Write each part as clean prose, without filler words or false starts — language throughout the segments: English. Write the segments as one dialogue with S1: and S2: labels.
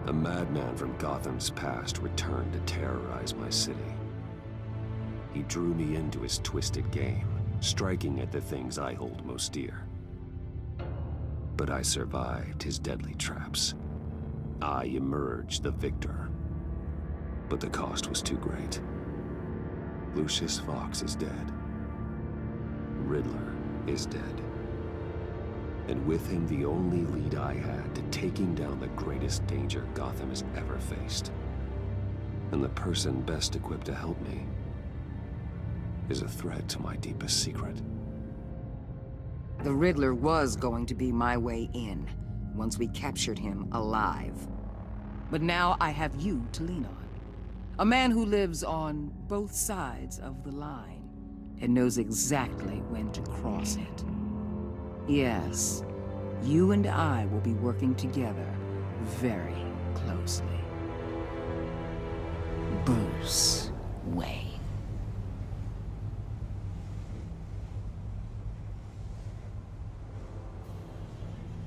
S1: A madman from Gotham's past returned to terrorize my city. He drew me into his twisted game, striking at the things I hold most dear. But I survived his deadly traps. I emerged the victor. But the cost was too great. Lucius Fox is dead. Riddler is dead. And with him, the only lead I had to taking down the greatest danger Gotham has ever faced. And the person best equipped to help me is a threat to my deepest secret.
S2: The Riddler was going to be my way in, once we captured him alive. But now I have you to lean on. A man who lives on both sides of the line, and knows exactly when to cross it. Yes, you and I will be working together very closely. Bruce Wayne.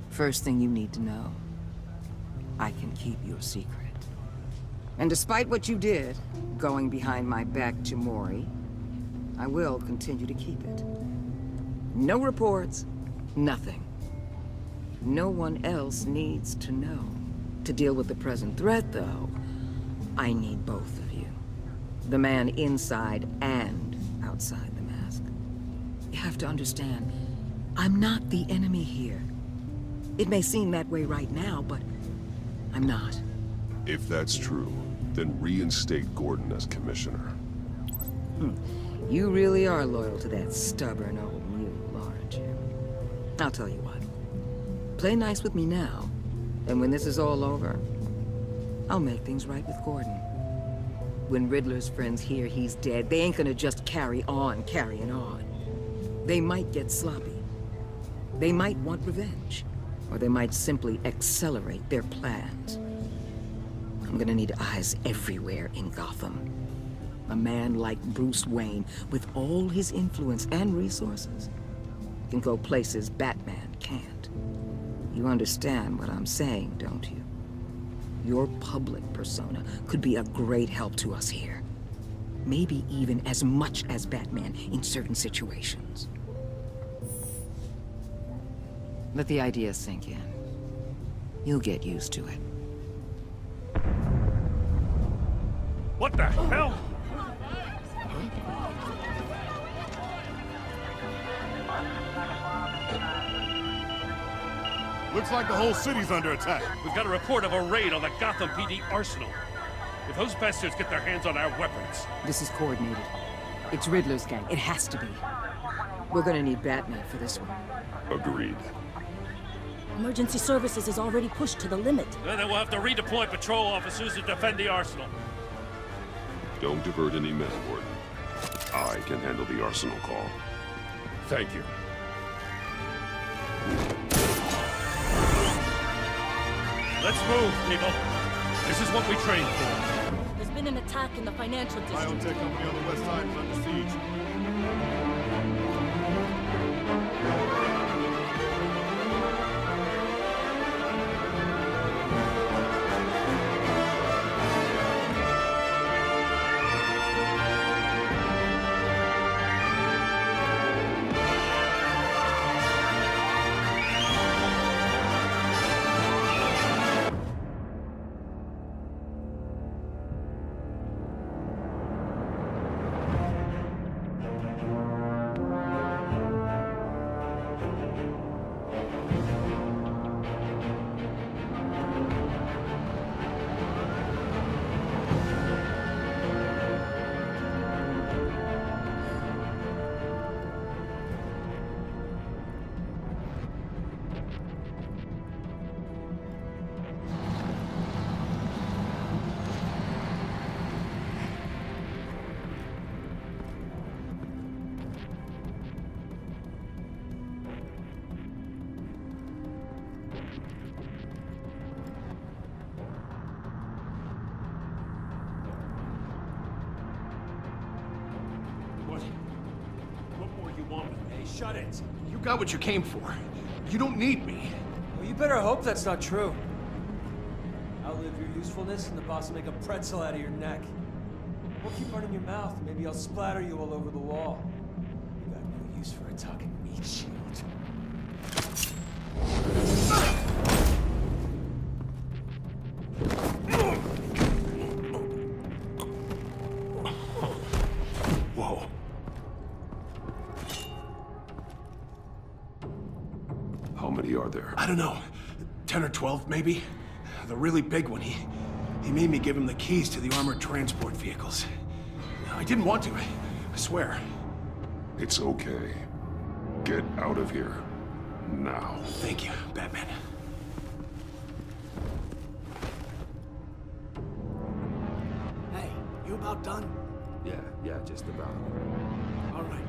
S2: First thing you need to know, I can keep your secret. And despite what you did, going behind my back to Mori, I will continue to keep it. No reports, nothing. No one else needs to know. To deal with the present threat, though, I need both of you. The man inside and outside the mask. You have to understand, I'm not the enemy here. It may seem that way right now, but I'm not.
S3: If that's true, then reinstate Gordon as commissioner.
S2: You really are loyal to that stubborn old mule, aren't you? I'll tell you what. Play nice with me now, and when this is all over, I'll make things right with Gordon. When Riddler's friends hear he's dead, they ain't gonna just carry on carrying on. They might get sloppy. They might want revenge. Or they might simply accelerate their plans. I'm gonna need eyes everywhere in Gotham. A man like Bruce Wayne, with all his influence and resources, can go places Batman can't. You understand what I'm saying, don't you? Your public persona could be a great help to us here. Maybe even as much as Batman in certain situations. Let the idea sink in. You'll get used to it.
S4: What the hell?
S5: Looks like the whole city's under attack.
S4: We've got a report of a raid on the Gotham PD arsenal. If those bastards get their hands on our weapons...
S2: This is coordinated. It's Riddler's gang. It has to be. We're gonna need Batman for this one.
S3: Agreed.
S6: Emergency services is already pushed to the limit.
S4: Then we'll have to redeploy patrol officers to defend the arsenal.
S3: Don't divert any men, Gordon. I can handle the arsenal call.
S4: Thank you. Let's move, people. This is what we trained for.
S6: There's been an attack in the financial district.
S5: Biotech company on the west side is under siege.
S4: Shut it.
S5: You got what you came for. You don't need me.
S7: Well, you better hope that's not true. Outlive your usefulness, and the boss will make a pretzel out of your neck. Or keep running your mouth, and maybe I'll splatter you all over the wall. You got no use for a talking meat shield.
S5: Whoa.
S3: How many are there?
S5: I don't know. 10 or 12, maybe? The really big one, he made me give him the keys to the armored transport vehicles. I didn't want to, I swear.
S3: It's okay. Get out of here. Now.
S5: Thank you, Batman.
S7: Hey, you about done?
S1: Yeah, just about.
S7: All right.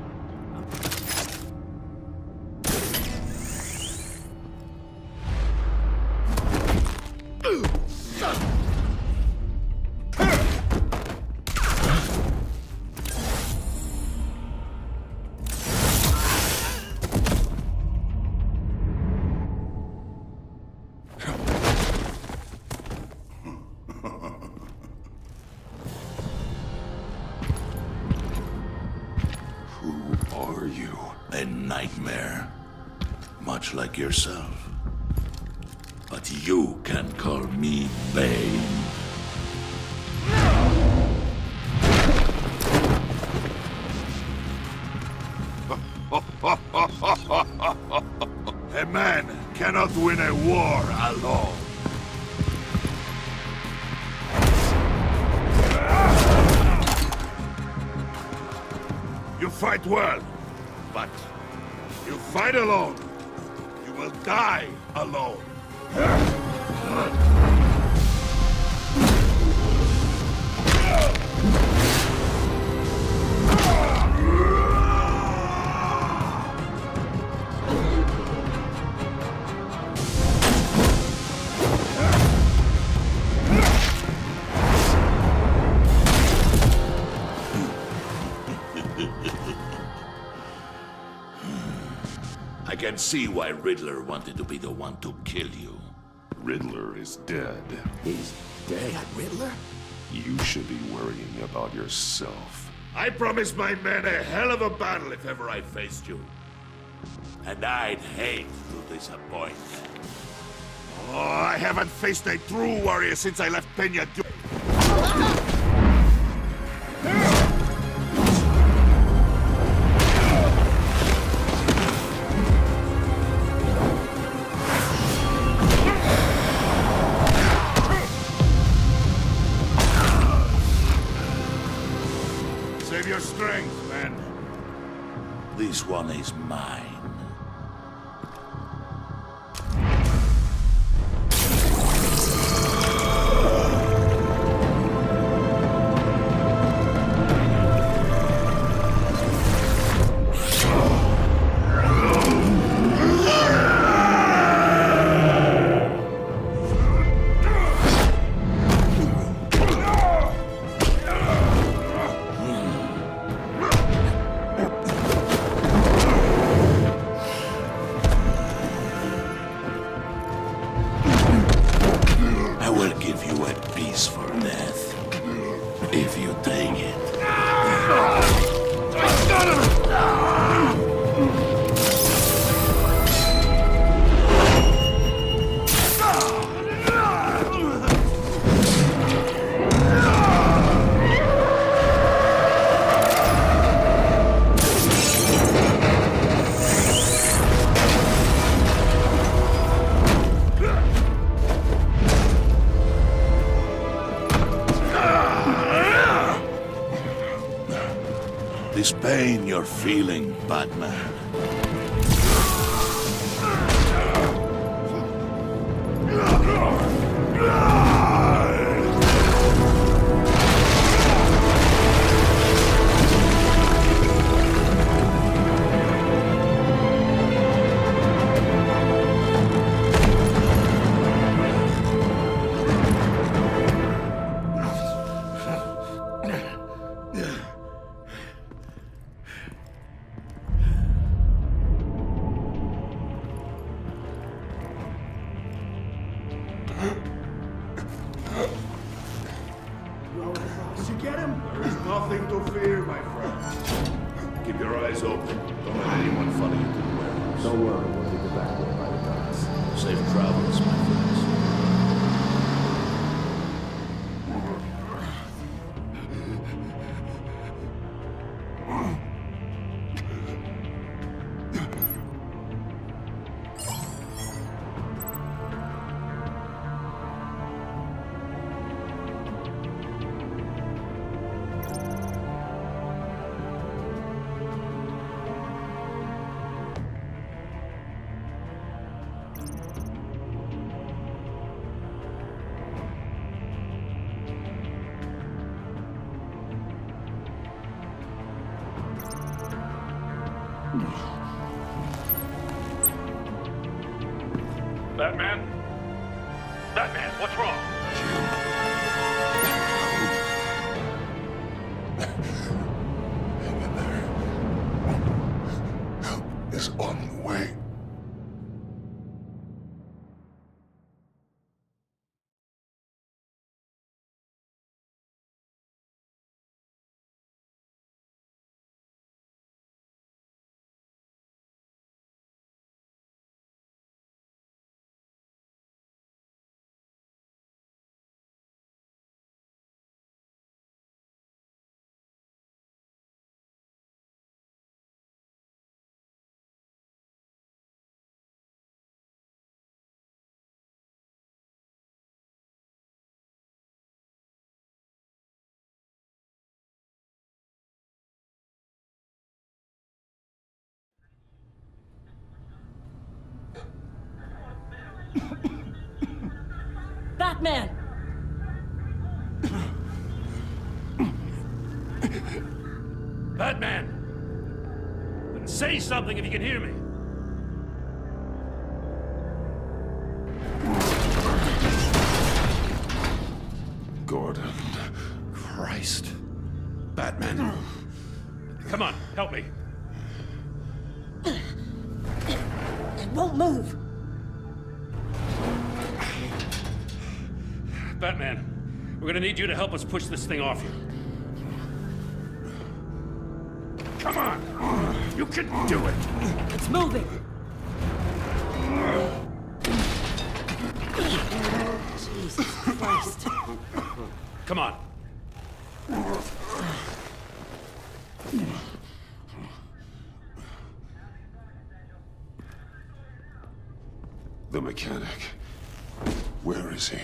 S3: Who are you?
S8: A nightmare, much like yourself. But you can call me Bane. A man cannot win a war alone. You fight well, but you fight alone. You will die alone. I can see why Riddler wanted to be the one to kill you.
S3: Riddler is dead.
S1: He's dead.
S5: Riddler?
S3: You should be worrying about yourself.
S8: I promised my men a hell of a battle if ever I faced you. And I'd hate to disappoint. Oh, I haven't faced a true warrior since I left Peña. Save your strength, man. This one is mine. I will give you a piece for death, if you take it. This pain you're feeling, Batman. eyes open. Don't let anyone follow you to the warehouse.
S9: Don't worry, we'll leave it back there by the docks.
S8: Safe travels, my friends.
S4: Batman? Batman, what's wrong?
S3: Hang in there. Help is on the way.
S6: Batman!
S4: Batman! Say something if you can hear me.
S3: Gordon. Christ. Batman.
S4: Come on, help me.
S6: It won't move!
S4: Batman, we're gonna need you to help us push this thing off you. Come on! You can do it!
S6: It's moving! Jesus Christ.
S4: Come on.
S3: The mechanic. Where is he?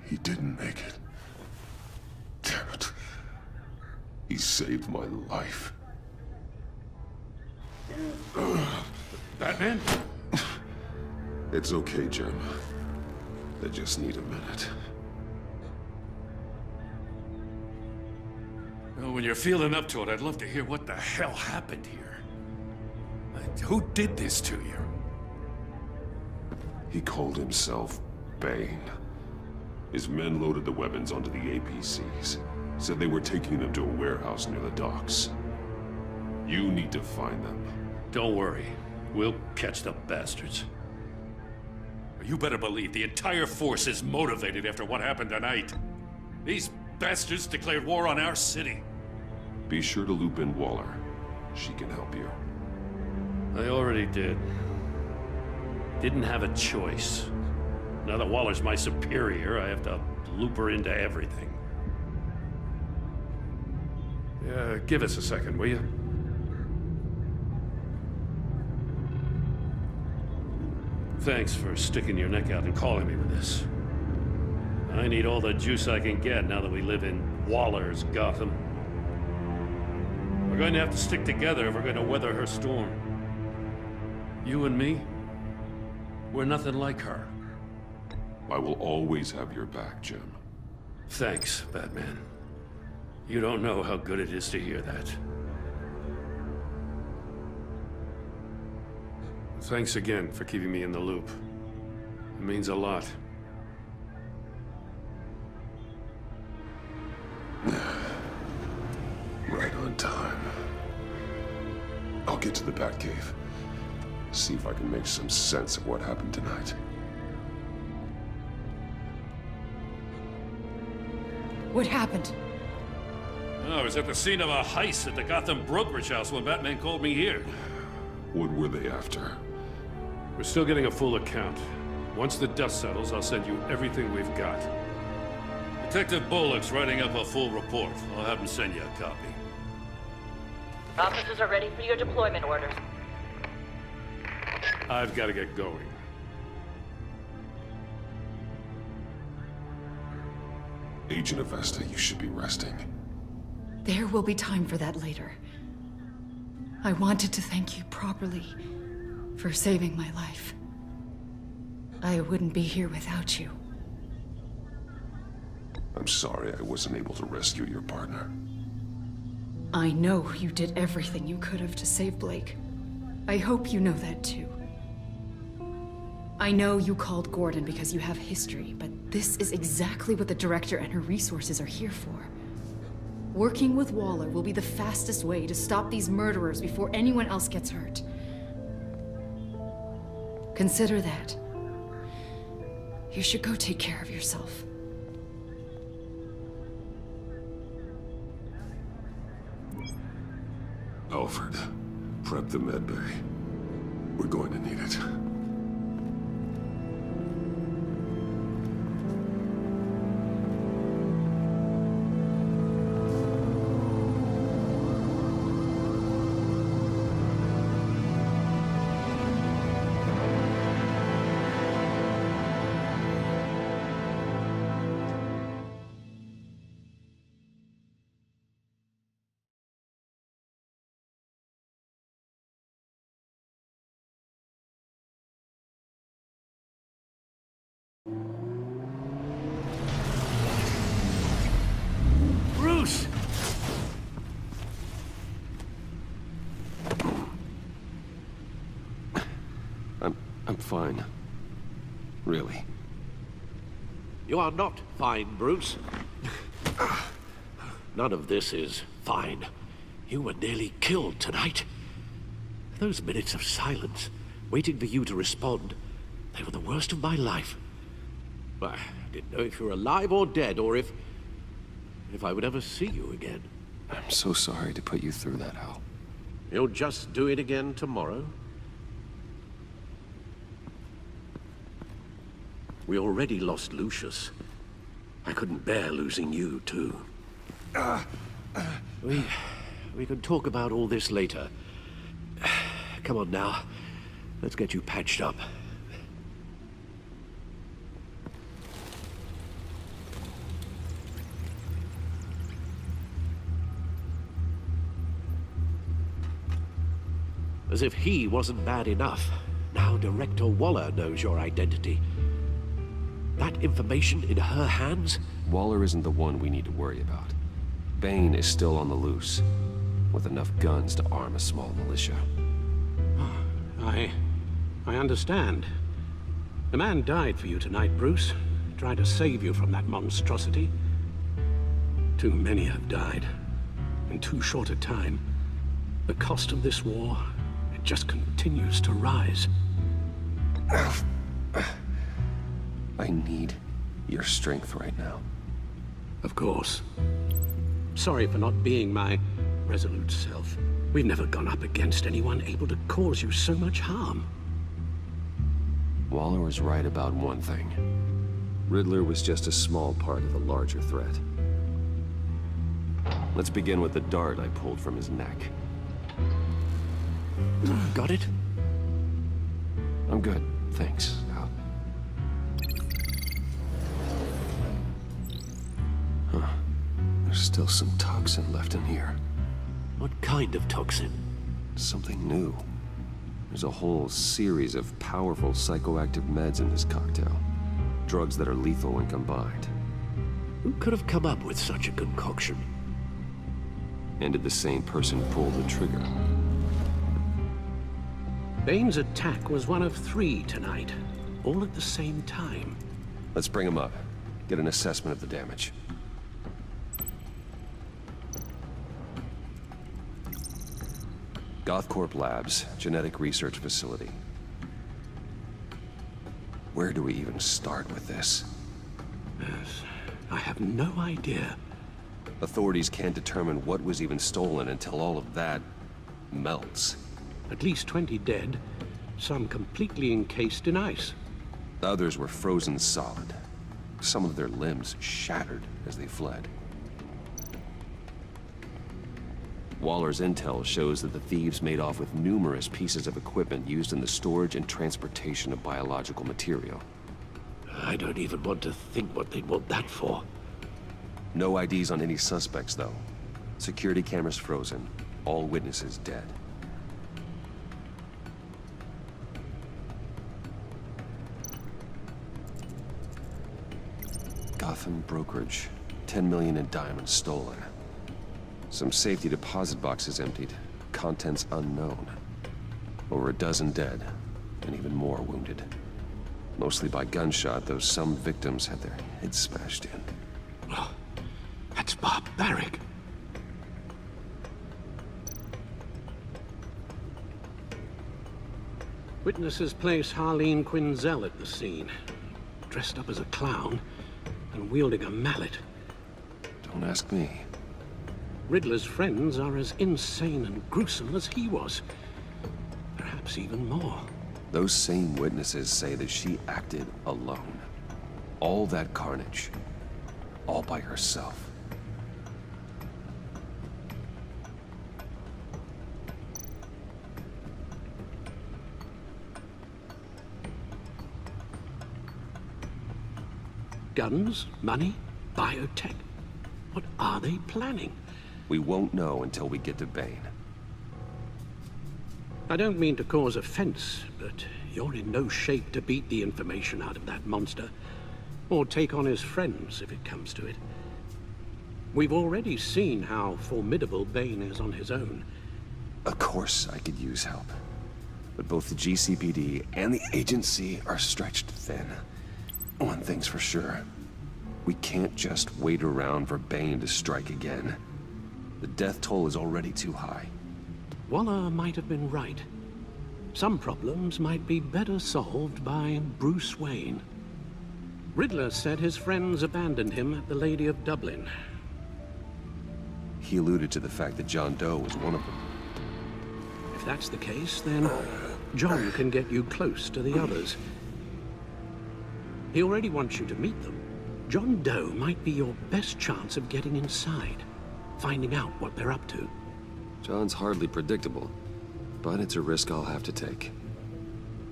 S3: He didn't make it. Damn it. He saved my life.
S4: Batman?
S3: It's okay, Jim. I just need a minute.
S4: Well, when you're feeling up to it, I'd love to hear what the hell happened here. Who did this to you?
S3: He called himself Bane. His men loaded the weapons onto the APCs. Said they were taking them to a warehouse near the docks. You need to find them.
S4: Don't worry. We'll catch the bastards. You better believe the entire force is motivated after what happened tonight. These bastards declared war on our city.
S3: Be sure to loop in Waller. She can help you.
S4: I already did. Didn't have a choice. Now that Waller's my superior, I have to loop her into everything. Yeah, give us a second, will you? Thanks for sticking your neck out and calling me with this. I need all the juice I can get now that we live in Waller's Gotham. We're going to have to stick together if we're going to weather her storm. You and me, we're nothing like her.
S3: I will always have your back, Jim.
S4: Thanks, Batman. You don't know how good it is to hear that. Thanks again for keeping me in the loop. It means a lot.
S3: Right on time. I'll get to the Batcave. See if I can make some sense of what happened tonight.
S6: What happened?
S4: I was at the scene of a heist at the Gotham brokerage house when Batman called me here.
S3: What were they after?
S4: We're still getting a full account. Once the dust settles, I'll send you everything we've got. Detective Bullock's writing up a full report. I'll have him send you a copy.
S10: Officers are ready for your deployment orders.
S4: I've got to get going.
S3: Agent Avesta, you should be resting.
S11: There will be time for that later. I wanted to thank you properly for saving my life. I wouldn't be here without you.
S3: I'm sorry I wasn't able to rescue your partner.
S11: I know you did everything you could have to save Blake. I hope you know that too. I know you called Gordon because you have history, but this is exactly what the director and her resources are here for. Working with Waller will be the fastest way to stop these murderers before anyone else gets hurt. Consider that. You should go take care of yourself.
S3: Alfred, prep the med bay. We're going to need it.
S4: Bruce!
S1: I'm fine. Really.
S12: You are not fine, Bruce. None of this is fine. You were nearly killed tonight. Those minutes of silence, waiting for you to respond, they were the worst of my life. I didn't know if you were alive or dead, or if I would ever see you again.
S1: I'm so sorry to put you through that, Al.
S12: You'll just do it again tomorrow? We already lost Lucius. I couldn't bear losing you, too. We can talk about all this later. Come on now. Let's get you patched up. As if he wasn't bad enough. Now Director Waller knows your identity. That information in her hands?
S1: Waller isn't the one we need to worry about. Bane is still on the loose, with enough guns to arm a small militia.
S12: I understand. The man died for you tonight, Bruce. Tried to save you from that monstrosity. Too many have died. In too short a time. The cost of this war, it just continues to rise.
S1: I need your strength right now.
S12: Of course. Sorry for not being my resolute self. We've never gone up against anyone able to cause you so much harm.
S1: Waller was right about one thing. Riddler was just a small part of the larger threat. Let's begin with the dart I pulled from his neck.
S12: Got it?
S1: I'm good, thanks, Al. Huh. There's still some toxin left in here.
S12: What kind of toxin?
S1: Something new. There's a whole series of powerful psychoactive meds in this cocktail. Drugs that are lethal when combined.
S12: Who could have come up with such a concoction?
S1: And did the same person pull the trigger?
S12: Bane's attack was one of 3 tonight, all at the same time.
S1: Let's bring him up. Get an assessment of the damage. Gothcorp Labs, genetic research facility. Where do we even start with this?
S12: Yes, I have no idea.
S1: Authorities can't determine what was even stolen until all of that melts.
S12: At least 20 dead, some completely encased in ice.
S1: Others were frozen solid. Some of their limbs shattered as they fled. Waller's intel shows that the thieves made off with numerous pieces of equipment used in the storage and transportation of biological material.
S12: I don't even want to think what they'd want that for.
S1: No IDs on any suspects, though. Security cameras frozen. All witnesses dead. Gotham brokerage. 10 million in diamonds stolen. Some safety deposit boxes emptied. Contents unknown. Over a dozen dead, and even more wounded. Mostly by gunshot, though some victims had their heads smashed in.
S12: Oh, that's barbaric. Witnesses place Harleen Quinzel at the scene, dressed up as a clown and wielding a mallet.
S1: Don't ask me.
S12: Riddler's friends are as insane and gruesome as he was. Perhaps even more.
S1: Those same witnesses say that she acted alone. All that carnage. All by herself.
S12: Guns, money, biotech. What are they planning?
S1: We won't know until we get to Bane.
S12: I don't mean to cause offense, but you're in no shape to beat the information out of that monster. Or take on his friends, if it comes to it. We've already seen how formidable Bane is on his own.
S1: Of course I could use help. But both the GCPD and the agency are stretched thin. One thing's for sure. We can't just wait around for Bane to strike again. The death toll is already too high.
S12: Waller might have been right. Some problems might be better solved by Bruce Wayne. Riddler said his friends abandoned him at the Lady of Dublin.
S1: He alluded to the fact that John Doe was one of them.
S12: If that's the case, then John can get you close to the others. He already wants you to meet them. John Doe might be your best chance of getting inside, finding out what they're up to.
S1: John's hardly predictable, but it's a risk I'll have to take.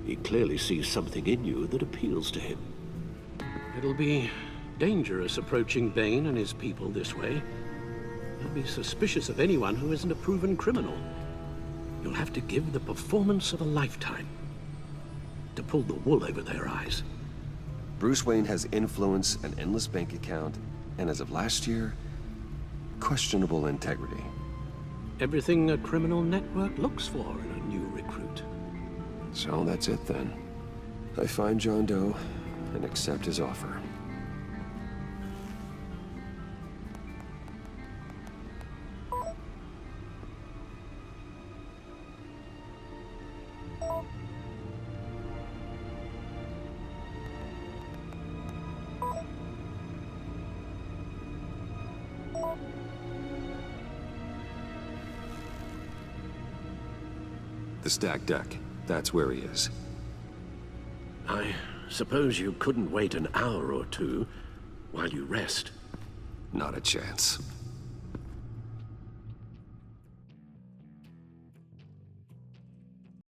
S12: He clearly sees something in you that appeals to him. It'll be dangerous approaching Bane and his people this way. He'll be suspicious of anyone who isn't a proven criminal. You'll have to give the performance of a lifetime to pull the wool over their eyes.
S1: Bruce Wayne has influence, an endless bank account, and as of last year, questionable integrity.
S12: Everything a criminal network looks for in a new recruit.
S1: So that's it then. I find John Doe and accept his offer. The stacked deck. That's where he is.
S12: I suppose you couldn't wait an hour or two while you rest.
S1: Not a chance.